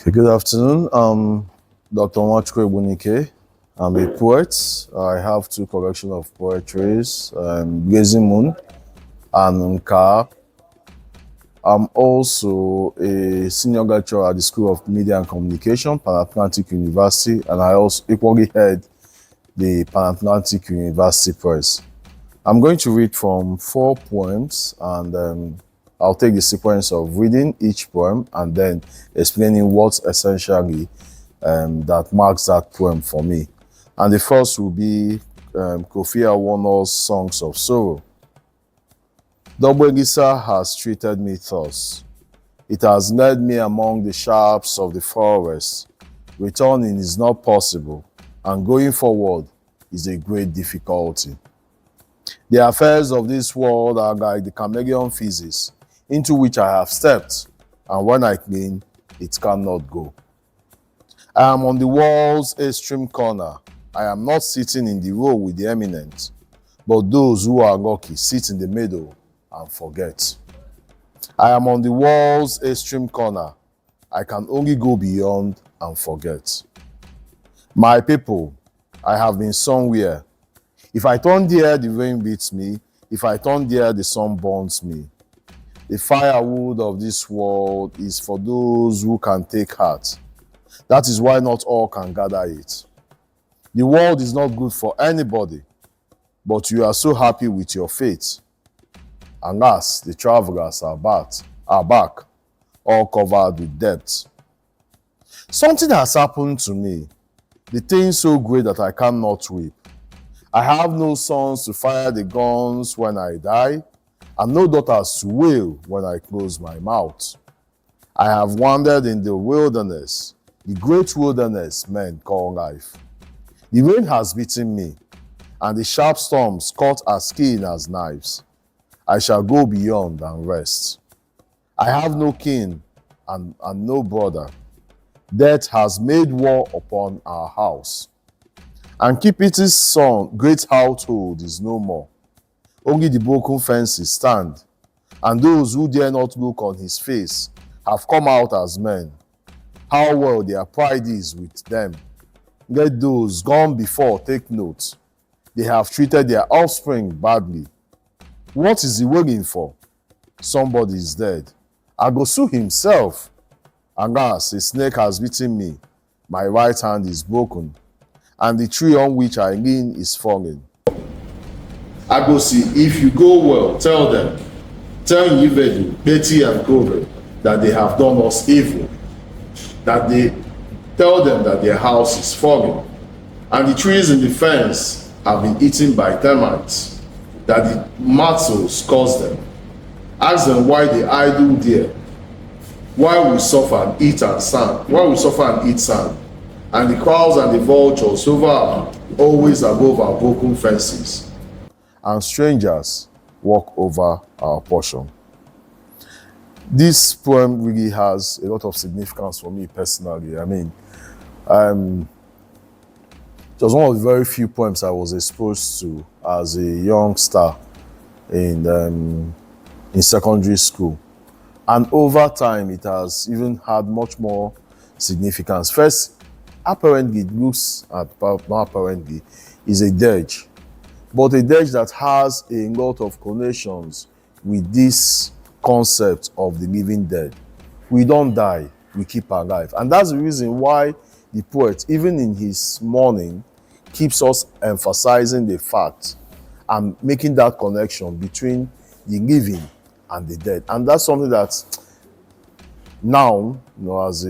Okay, good afternoon. Dr. Nwachukwu Egbunike. I'm a poet. I have two collections of poetries, Gazing Moon and Nka. I'm also a senior lecturer at the School of Media and Communication, Pan-Atlantic University, and I also equally head the Pan-Atlantic University Press. I'm going to read from 4 poems, and I'll take the sequence of reading each poem and then explaining what essentially that marks that poem for me. And the first will be Kofi Awoonor's Songs of Sorrow. Dogbegisa has treated me thus. It has led me among the sharps of the forest. Returning is not possible, and going forward is a great difficulty. The affairs of this world are like the chameleon physics, into which I have stepped, and when I clean, it cannot go. I am on the world's extreme corner. I am not sitting in the row with the eminent, but those who are lucky sit in the middle and forget. I am on the world's extreme corner. I can only go beyond and forget. My people, I have been somewhere. If I turn there, the rain beats me. If I turn there, the sun burns me. The firewood of this world is for those who can take heart. That is why not all can gather it. The world is not good for anybody, but you are so happy with your fate. Alas, the travelers are back, all covered with debt. Something has happened to me, the thing so great that I cannot weep. I have no sons to fire the guns when I die, and no daughters to wail when I close my mouth. I have wandered in the wilderness, the great wilderness men call life. The rain has beaten me, and the sharp storms cut as keen as knives. I shall go beyond and rest. I have no kin and no brother. Death has made war upon our house. And Kipi's son, great household, is no more. Only the broken fences stand, and those who dare not look on his face have come out as men. How well their pride is with them. Let those gone before take note. They have treated their offspring badly. What is he waiting for? Somebody is dead. I go sue himself. Alas, a snake has bitten me. My right hand is broken, and the tree on which I lean is falling. I go see, if you go well, tell them, tell Yivedu, Betty and Kofi that they have done us evil, that they tell them that their house is falling, and the trees in the fence have been eaten by termites, that the morsels caused them. Ask them why they idle there, why we suffer and eat and sand, why we suffer and eat sand, and the crows and the vultures hover always above our broken fences, and strangers walk over our portion. This poem really has a lot of significance for me personally. I mean, it was one of the very few poems I was exposed to as a youngster in secondary school. And over time, it has even had much more significance. First, apparently, it looks at, not apparently, is a dirge. But a dirge that has a lot of connection with this concept of the living dead. We don't die, we keep alive. And that's the reason why the poet, even in his mourning, keeps us emphasizing the fact and making that connection between the living and the dead. And that's something that now, as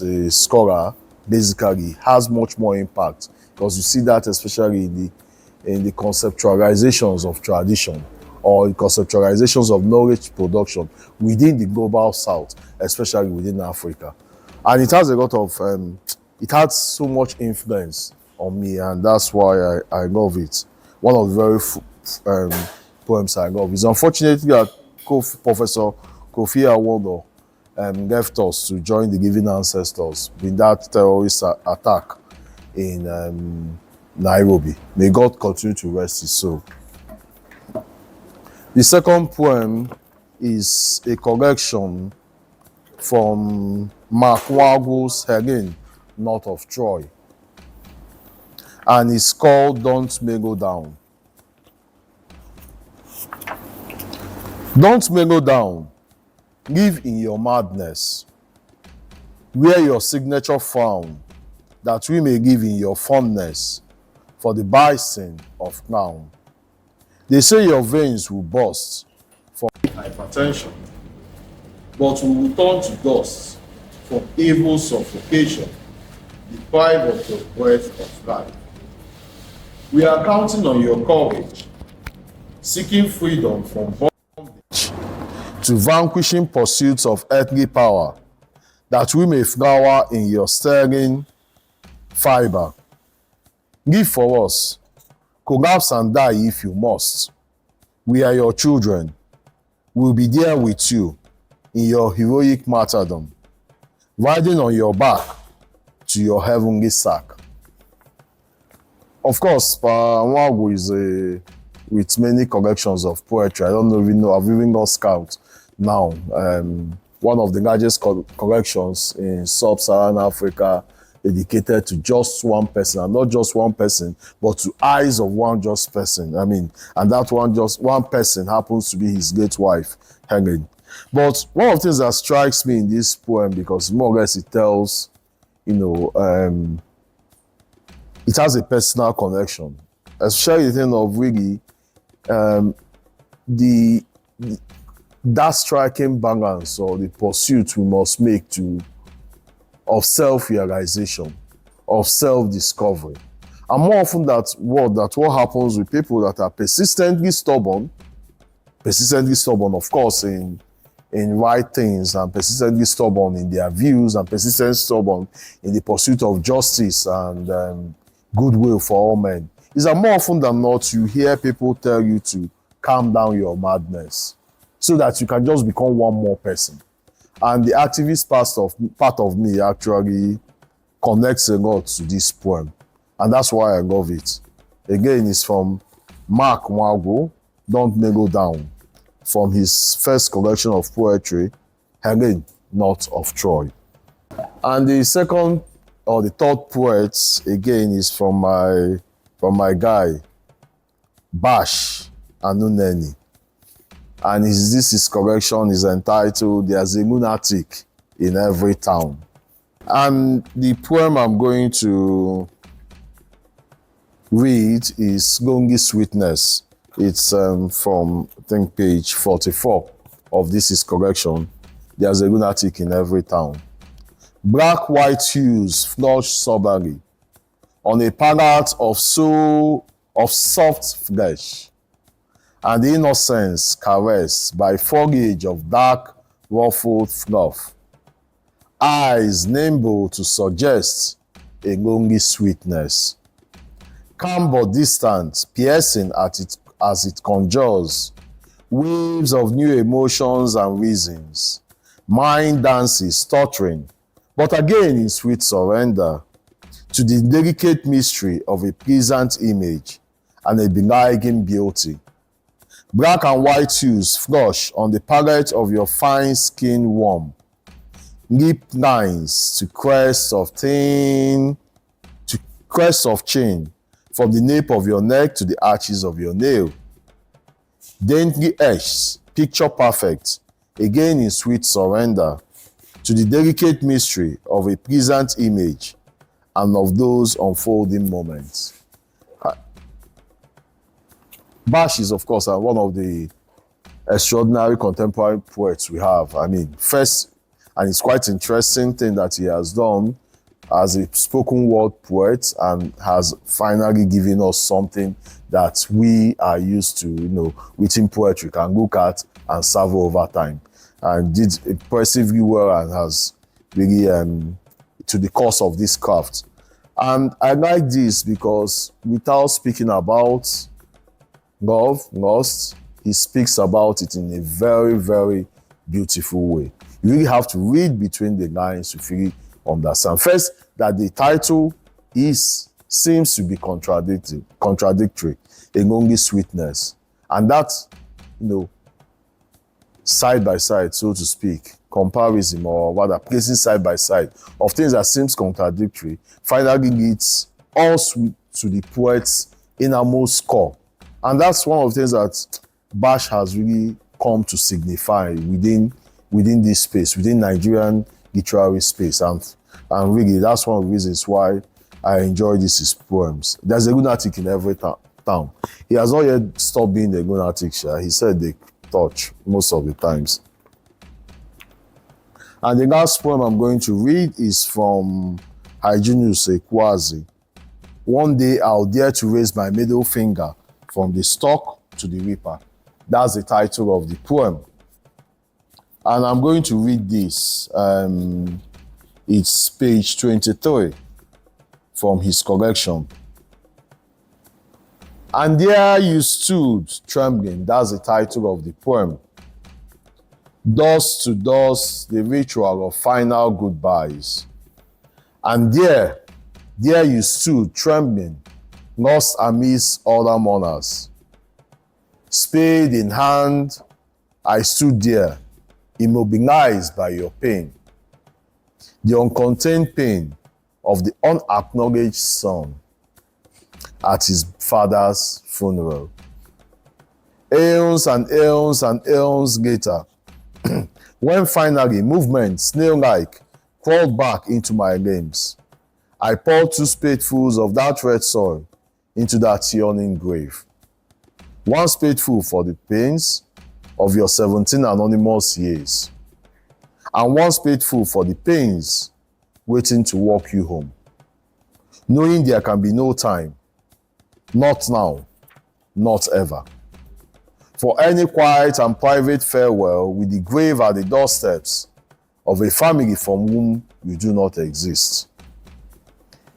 a scholar, basically has much more impact, because you see that especially in the conceptualizations of tradition or the conceptualizations of knowledge production within the global south, especially within Africa. And it has a lot of, it had so much influence on me, and that's why I love it. One of the very poems I love is unfortunately that Professor Kofi Awooner left us to join the living ancestors in that terrorist attack in Nairobi. May God continue to rest his soul. The second poem is a collection from Nwagwu's Hyginus, north of Troy. And it's called Don't Mellow Down. Don't mellow down. Live in your madness. Wear your signature frown, that we may live in your fondness for the bison of crown. They say your veins will burst from hypertension, but we will turn to dust from evil suffocation, deprived of your breath of life. We are counting on your courage, seeking freedom from bondage, to vanquishing pursuits of earthly power, that we may flower in your sterling fiber. Live for us, collapse and die if you must. We are your children. We'll be there with you in your heroic martyrdom, riding on your back to your heavenly sack. Of course, Nwagwu is with many collections of poetry. I don't know, I've even lost count now. One of the largest collections in sub-Saharan Africa, dedicated to just one person, and not just one person, but to eyes of one just person. And that one person happens to be his late wife, Helen. But one of the things that strikes me in this poem, because more or less it tells, it has a personal connection, especially the thing of really that striking balance, or the pursuit we must make of self-realization, of self-discovery. And more often what happens with people that are persistently stubborn, of course, in right things, and persistently stubborn in their views, and persistently stubborn in the pursuit of justice and goodwill for all men, is that more often than not, you hear people tell you to calm down your madness so that you can just become one more person. And the activist part of me actually connects a lot to this poem. And that's why I love it. Again, it's from Nwagwu, Don't Mellow Down, from his first collection of poetry, Hyginus, north of Troy. And the second or the third poet, again, is from my guy, Bash Amuneni. And his collection is entitled There's a Lunatic in Every Town. And the poem I'm going to read is Lonely Sweetness. It's from, I think, page 44 of this collection, There's a Lunatic in Every Town. Black white hues flush soberly on a palette of soft flesh, and the innocence caressed by foliage of dark ruffled fluff. Eyes nimble to suggest a lonely sweetness. Calm but distant, piercing as it conjures waves of new emotions and reasons. Mind dances stuttering, but again in sweet surrender to the delicate mystery of a pleasant image and a belighting beauty. Black and white hues flush on the palette of your fine skin warm. Lip lines to crest of chin, from the nape of your neck to the arches of your nail. Daintily etched, picture perfect, again in sweet surrender to the delicate mystery of a pleasant image and of those unfolding moments. Bash is, of course, one of the extraordinary contemporary poets we have. First, and it's quite interesting thing that he has done as a spoken word poet, and has finally given us something that we are used to, within poetry, can look at and serve over time. And did impressively well, and has really to the course of this craft. And I like this because without speaking about love, lust, he speaks about it in a very, very beautiful way. You really have to read between the lines to really understand. First, that the title seems to be contradictory, a lonely sweetness. And that, side by side, so to speak, comparison, or rather placing side by side of things that seems contradictory, finally leads us to the poet's innermost core. And that's one of the things that Bash has really come to signify within this space, within Nigerian literary space. And really, that's one of the reasons why I enjoy his poems. There's a lunatic in every town. He has not yet stopped being a lunatic. He said they touch most of the times. And the last poem I'm going to read is from Hyginus, Ekwuazi. One day I'll dare to raise my middle finger from the stalk to the reaper. That's the title of the poem. And I'm going to read this. It's page 23 from his collection. And there you stood, trembling. That's the title of the poem. Dust to dust, the ritual of final goodbyes. And there you stood, trembling, lost amidst other mourners. Spade in hand, I stood there, immobilized by your pain. The uncontained pain of the unacknowledged son at his father's funeral. Aeons and aeons and aeons later, when finally movement, snail-like, crawled back into my limbs, I poured 2 spadefuls of that red soil into that yawning grave. 1 spadeful for the pains of your 17 anonymous years, and 1 spadeful for the pains waiting to walk you home, knowing there can be no time, not now, not ever, for any quiet and private farewell with the grave at the doorsteps of a family from whom you do not exist.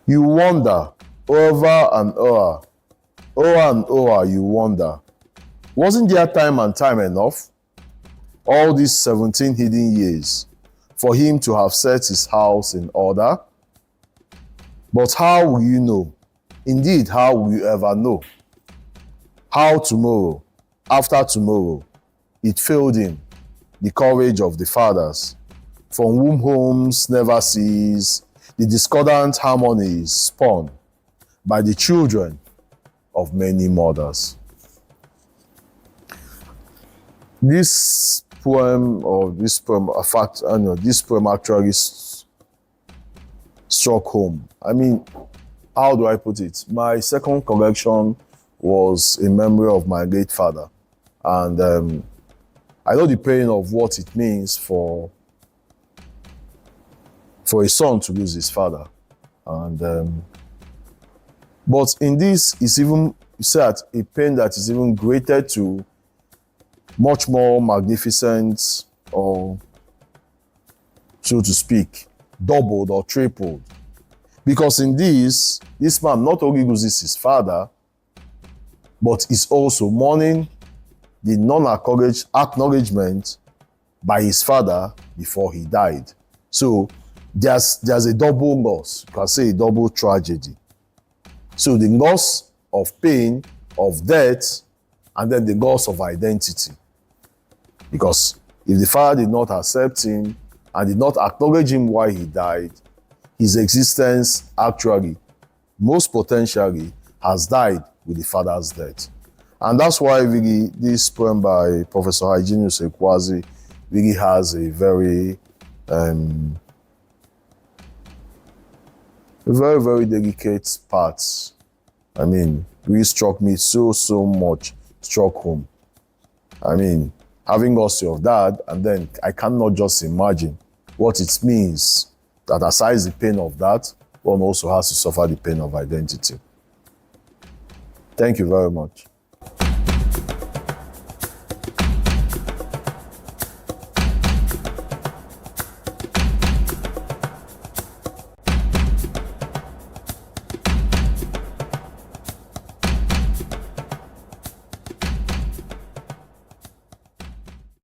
You wonder over and over, you wonder, wasn't there time and time enough, all these 17 hidden years, for him to have set his house in order? But how will you know? Indeed, how will you ever know? How tomorrow, after tomorrow, it failed him, the courage of the fathers, from whom homes never cease, the discordant harmonies spun by the children of many mothers. This poem actually struck home. I mean, how do I put it? My second collection was in memory of my late father. And I know the pain of what it means for a son to lose his father. And but in this, it's even said a pain that is even greater to much more magnificent, or so to speak, doubled or tripled. Because in this man not only loses his father, but is also mourning the non-acknowledgement by his father before he died. So there's a double loss, you can say a double tragedy. So the loss of pain, of death, and then the loss of identity. Because if the father did not accept him and did not acknowledge him while he died, his existence actually, most potentially, has died with the father's death. And that's why really this poem by Professor Hyginus Ekwuazi really has a very, very delicate part. I mean, really struck me so much, struck home. I mean, having lost your dad, and then I cannot just imagine what it means that aside the pain of that, one also has to suffer the pain of identity. Thank you very much.